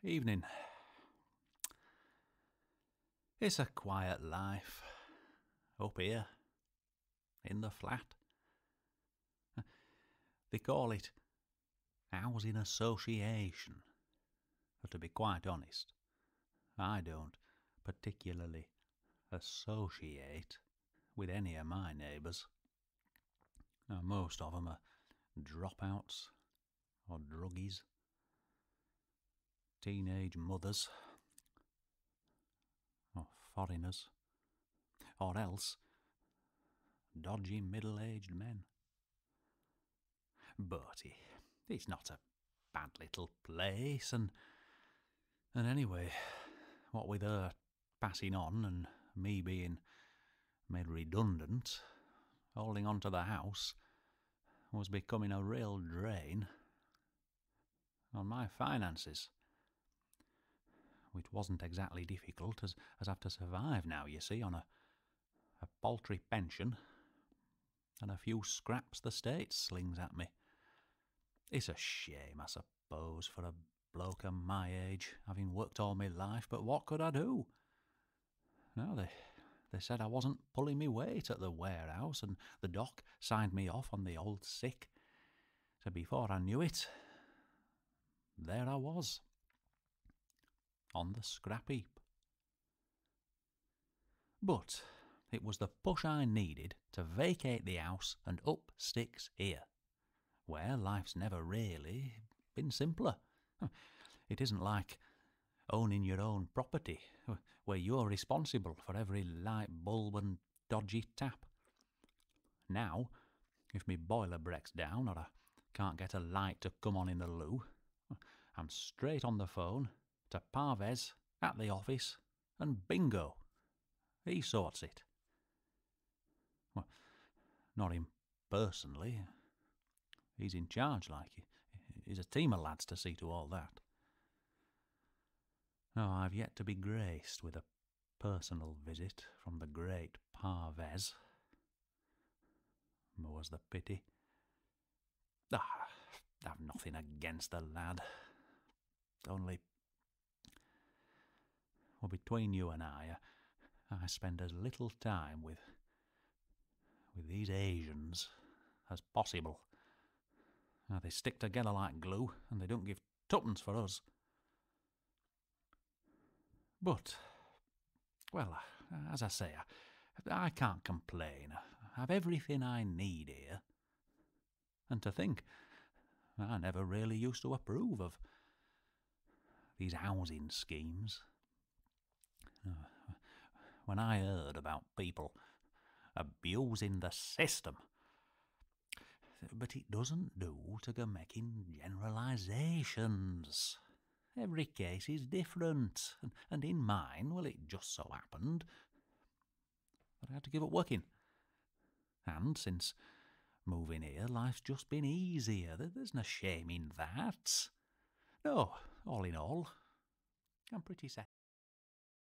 Evening. It's a quiet life, up here, in the flat. They call it housing association, but to be quite honest, I don't particularly associate with any of my neighbours. Most of them are dropouts or druggies, teenage mothers, or foreigners, or else dodgy middle-aged men. But it's not a bad little place, and anyway, what with her passing on and me being made redundant, holding on to the house was becoming a real drain on my finances, which wasn't exactly difficult, as I have to survive now, you see, on a paltry pension and a few scraps the state slings at me. It's a shame, I suppose, for a bloke of my age, having worked all my life, but what could I do? No, they said I wasn't pulling me weight at the warehouse, and the doc signed me off on the old sick. So before I knew it, there I was, on the scrap heap. But it was the push I needed to vacate the house and up sticks here, where life's never really been simpler. It isn't like owning your own property, where you're responsible for every light bulb and dodgy tap. Now, if my boiler breaks down or I can't get a light to come on in the loo, I'm straight on the phone to Parvez at the office, and bingo, he sorts it. Well, not him personally. He's in charge, like. He's a team of lads to see to all that. No, I've yet to be graced with a personal visit from the great Parvez. More's the pity. I've nothing against the lad. Only, well, between you and I spend as little time with these Asians as possible. They stick together like glue, and they don't give tuppence for us. But, well, as I say, I can't complain. I have everything I need here. And to think, I never really used to approve of these housing schemes. When I heard about people abusing the system, but it doesn't do to go making generalisations. Every case is different, and in mine, well, it just so happened that I had to give up working. And since moving here, life's just been easier. There's no shame in that. No, all in all, I'm pretty satisfied.